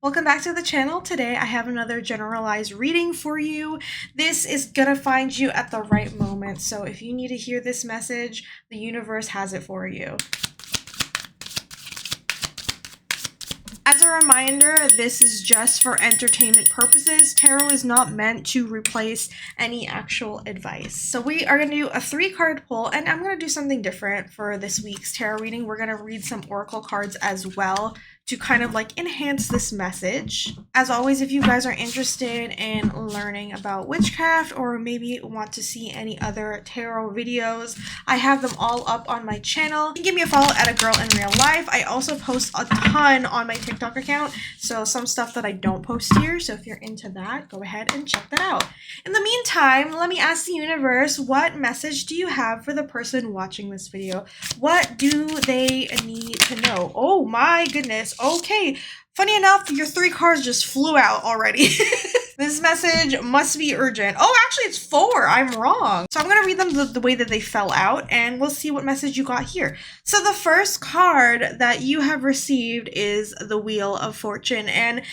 Welcome back to the channel. Today I have another generalized reading for you. This is gonna find you at the right moment. So if you need to hear this message, the universe has it for you. As a reminder, this is just for entertainment purposes. Tarot is not meant to replace any actual advice. So we are going to do a 3-card pull, and I'm going to do something different for this week's tarot reading. We're going to read some oracle cards as well to kind of like enhance this message. As always, if you guys are interested in learning about witchcraft or maybe want to see any other tarot videos, I have them all up on my channel. You can give me a follow at AGirlAndRealLife. I also post a ton on my TikTok account, so some stuff that I don't post here. So if you're into that, go ahead and check that out. In the meantime, let me ask the universe, what message do you have for the person watching this video? What do they need to know? Oh my goodness. Okay, funny enough, your 3 cards just flew out already. This message must be urgent. Oh, actually it's 4. I'm wrong. So I'm going to read them the way that they fell out, and we'll see what message you got here. So the first card that you have received is the Wheel of Fortune. And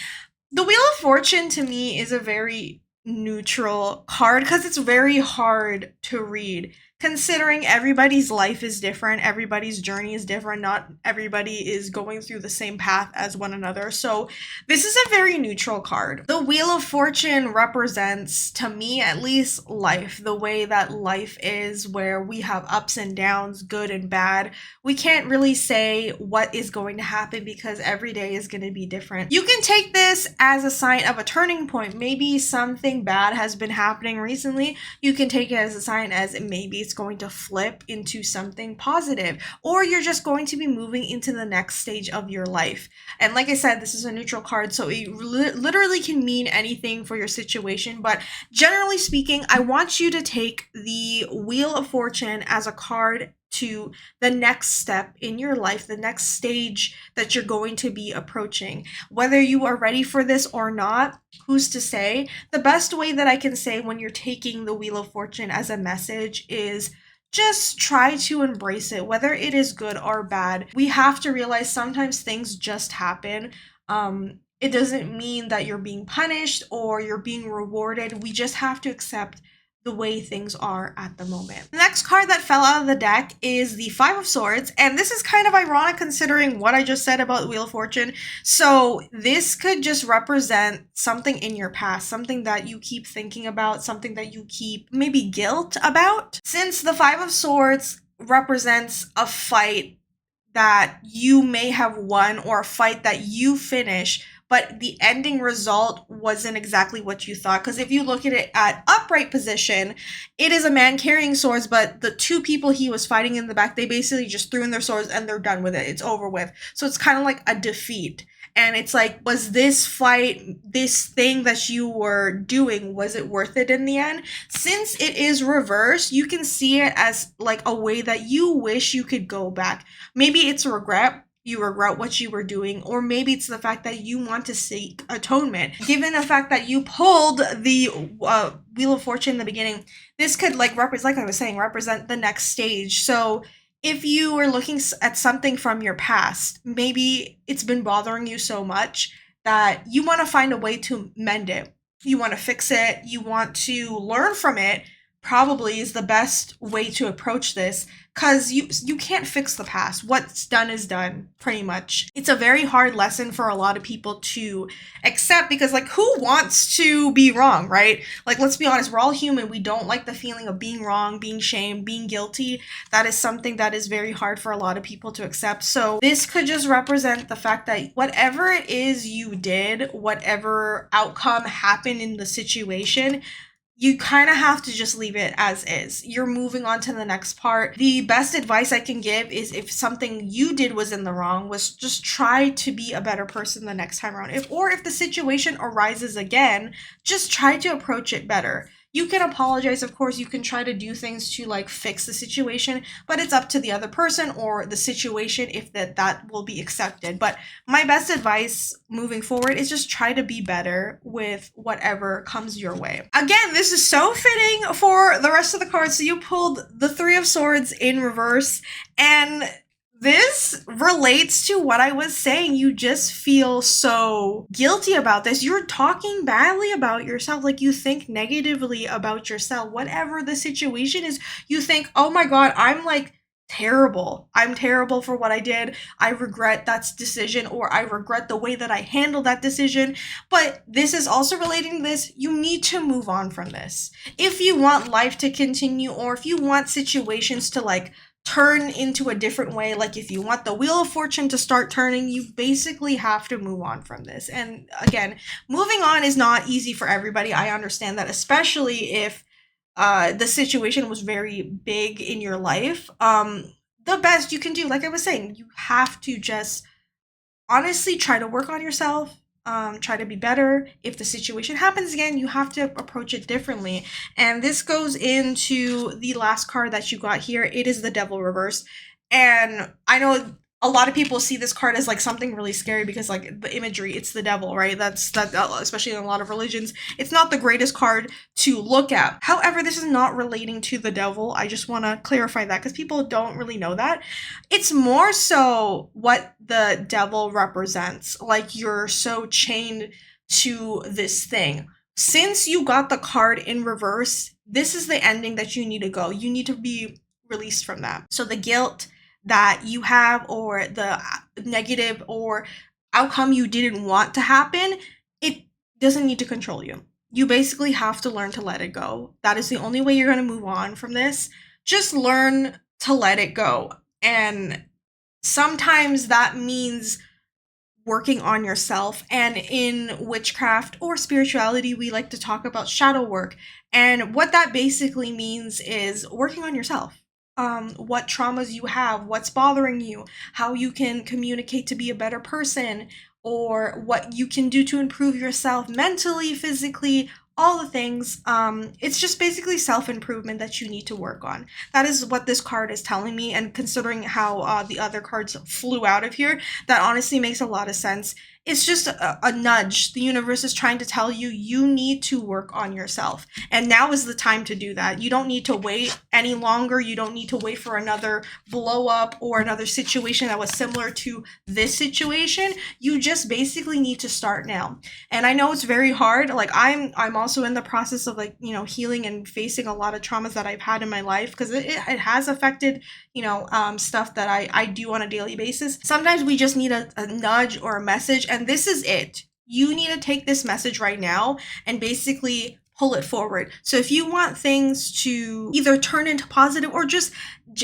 the Wheel of Fortune to me is a very neutral card because it's very hard to read. Considering everybody's life is different, everybody's journey is different, not everybody is going through the same path as one another. So this is a very neutral card. The Wheel of Fortune represents, to me at least, life, the way that life is, where we have ups and downs, good and bad. We can't really say what is going to happen because every day is going to be different. You can take this as a sign of a turning point. Maybe something bad has been happening recently. You can take it as a sign as maybe it's going to flip into something positive, or you're just going to be moving into the next stage of your life. And like I said, this is a neutral card, so it literally can mean anything for your situation, but generally speaking, I want you to take the Wheel of Fortune as a card to the next step in your life, the next stage that you're going to be approaching. Whether you are ready for this or not, who's to say? The best way that I can say when you're taking the Wheel of Fortune as a message is just try to embrace it, whether it is good or bad. We have to realize sometimes things just happen. It doesn't mean that you're being punished or you're being rewarded. We just have to accept the way things are at the moment. The next card that fell out of the deck is the 5 of Swords, and this is kind of ironic considering what I just said about Wheel of Fortune. So this could just represent something in your past, something that you keep thinking about, something that you keep maybe guilt about. Since the 5 of Swords represents a fight that you may have won or a fight that you finish, but the ending result wasn't exactly what you thought. Because if you look at it at upright position, it is a man carrying swords, but the 2 people he was fighting in the back, they basically just threw in their swords and they're done with it. It's over with. So it's kind of like a defeat. And it's like, was this fight, this thing that you were doing, was it worth it in the end? Since it is reversed, you can see it as like a way that you wish you could go back. Maybe it's a regret. You regret what you were doing, or maybe it's the fact that you want to seek atonement. Given the fact that you pulled the Wheel of Fortune in the beginning, this could like represent the next stage. So if you were looking at something from your past, maybe it's been bothering you so much that you want to find a way to mend it. You want to fix it. You want to learn from it. Probably is the best way to approach this, because you can't fix the past. What's done is done, pretty much. It's a very hard lesson for a lot of people to accept, because like, who wants to be wrong, right? Like, let's be honest, we're all human. We don't like the feeling of being wrong, being shamed, being guilty. That is something that is very hard for a lot of people to accept. So this could just represent the fact that whatever it is you did, whatever outcome happened in the situation, you kind of have to just leave it as is. You're moving on to the next part. The best advice I can give is, if something you did was in the wrong, was just try to be a better person the next time around. If the situation arises again, just try to approach it better. You can apologize, of course, you can try to do things to like fix the situation, but it's up to the other person or the situation if that will be accepted. But my best advice moving forward is just try to be better with whatever comes your way. Again, this is so fitting for the rest of the cards. So you pulled the 3 of Swords in reverse, and This relates to what I was saying. You just feel so guilty about this. You're talking badly about yourself. Like, you think negatively about yourself. Whatever the situation is, you think, oh my God, I'm like terrible. I'm terrible for what I did. I regret that decision, or I regret the way that I handled that decision. But this is also relating to this. You need to move on from this. If you want life to continue, or if you want situations to like turn into a different way, like if you want the wheel of fortune to start turning, you basically have to move on from this. And again, moving on is not easy for everybody. I understand that, especially if the situation was very big in your life. The best you can do, like I was saying, you have to just honestly try to work on yourself. Try to be better. If the situation happens again, you have to approach it differently. And this goes into the last card that you got here. It is the Devil reverse. And I know a lot of people see this card as like something really scary because like the imagery, it's the devil, right? That's that, especially in a lot of religions, it's not the greatest card to look at. However, this is not relating to the devil. I just want to clarify that because people don't really know that. It's more so what the devil represents. Like, you're so chained to this thing. Since you got the card in reverse, this is the ending that you need to go. You need to be released from that. So the guilt that you have, or the negative or outcome you didn't want to happen, it doesn't need to control you. You basically have to learn to let it go. That is the only way you're going to move on from this. Just learn to let it go. And sometimes that means working on yourself. And in witchcraft or spirituality, we like to talk about shadow work. And what that basically means is working on yourself. What traumas you have, what's bothering you, how you can communicate to be a better person, or what you can do to improve yourself mentally, physically, all the things. It's just basically self-improvement that you need to work on. That is what this card is telling me, and considering how the other cards flew out of here, that honestly makes a lot of sense. It's just a nudge. The universe is trying to tell you, you need to work on yourself. And now is the time to do that. You don't need to wait any longer. You don't need to wait for another blow up or another situation that was similar to this situation. You just basically need to start now. And I know it's very hard. Like, I'm also in the process of like, healing and facing a lot of traumas that I've had in my life, because it has affected, stuff that I do on a daily basis. Sometimes we just need a nudge or a message, and this is it. You need to take this message right now and basically pull it forward. So if you want things to either turn into positive, or just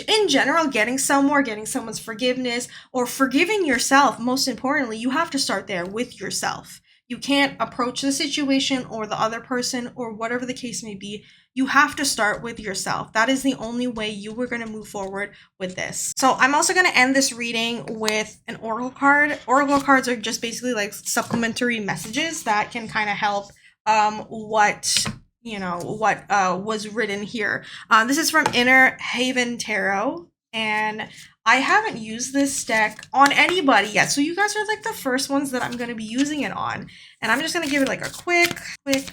in general getting somewhere, getting someone's forgiveness, or forgiving yourself, most importantly, you have to start there with yourself. You can't approach the situation or the other person or whatever the case may be. You have to start with yourself. That is the only way you were going to move forward with this. So I'm also going to end this reading with an oracle card. Oracle cards are just basically like supplementary messages that can kind of help what was written here. This is from Inner Haven Tarot, and I haven't used this deck on anybody yet, so you guys are like the first ones that I'm going to be using it on. And I'm just going to give it like a quick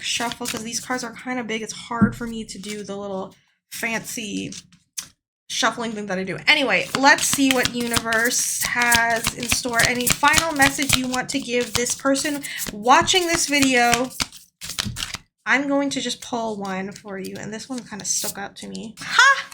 shuffle, because these cards are kind of big. It's hard for me to do the little fancy shuffling thing that I do. Anyway, let's see what universe has in store. Any final message you want to give this person watching this video? I'm going to just pull one for you, and this one kind of stuck out to me. Ha!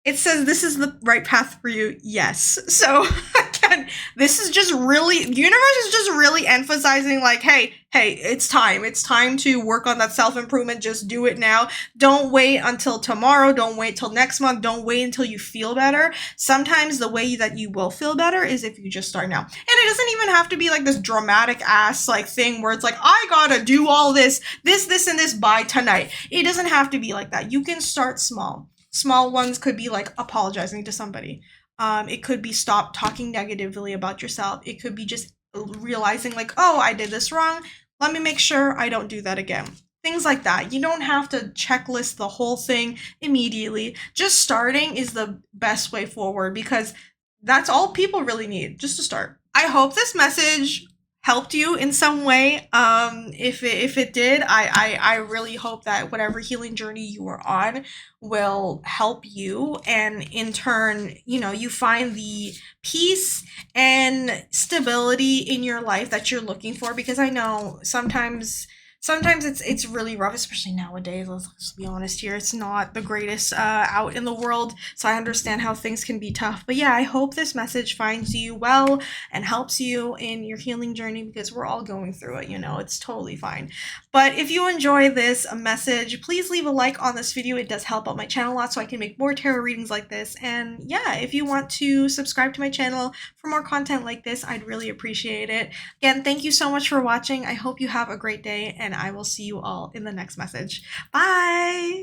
It says this is the right path for you. Yes. So again, this is just really, universe is just really emphasizing like, hey, it's time. It's time to work on that self-improvement. Just do it now. Don't wait until tomorrow. Don't wait till next month. Don't wait until you feel better. Sometimes the way that you will feel better is if you just start now. And it doesn't even have to be like this dramatic ass like thing where it's like, I gotta do all this, and this by tonight. It doesn't have to be like that. You can start small. Small ones could be like apologizing to somebody. It could be stop talking negatively about yourself. It could be just realizing like, oh, I did this wrong. Let me make sure I don't do that again. Things like that. You don't have to checklist the whole thing immediately. Just starting is the best way forward, because that's all people really need, just to start. I hope this message helped you in some way. If it did, I really hope that whatever healing journey you are on will help you, and in turn, you know, you find the peace and stability in your life that you're looking for. Because I know sometimes it's really rough, especially nowadays. Let's be honest here, it's not the greatest out in the world, so I understand how things can be tough. But yeah, I hope this message finds you well and helps you in your healing journey, because we're all going through it, you know, it's totally fine. But if you enjoy this message, please leave a like on this video. It does help out my channel a lot so I can make more tarot readings like this. And yeah, if you want to subscribe to my channel for more content like this, I'd really appreciate it. Again, thank you so much for watching. I hope you have a great day, and I will see you all in the next message. Bye!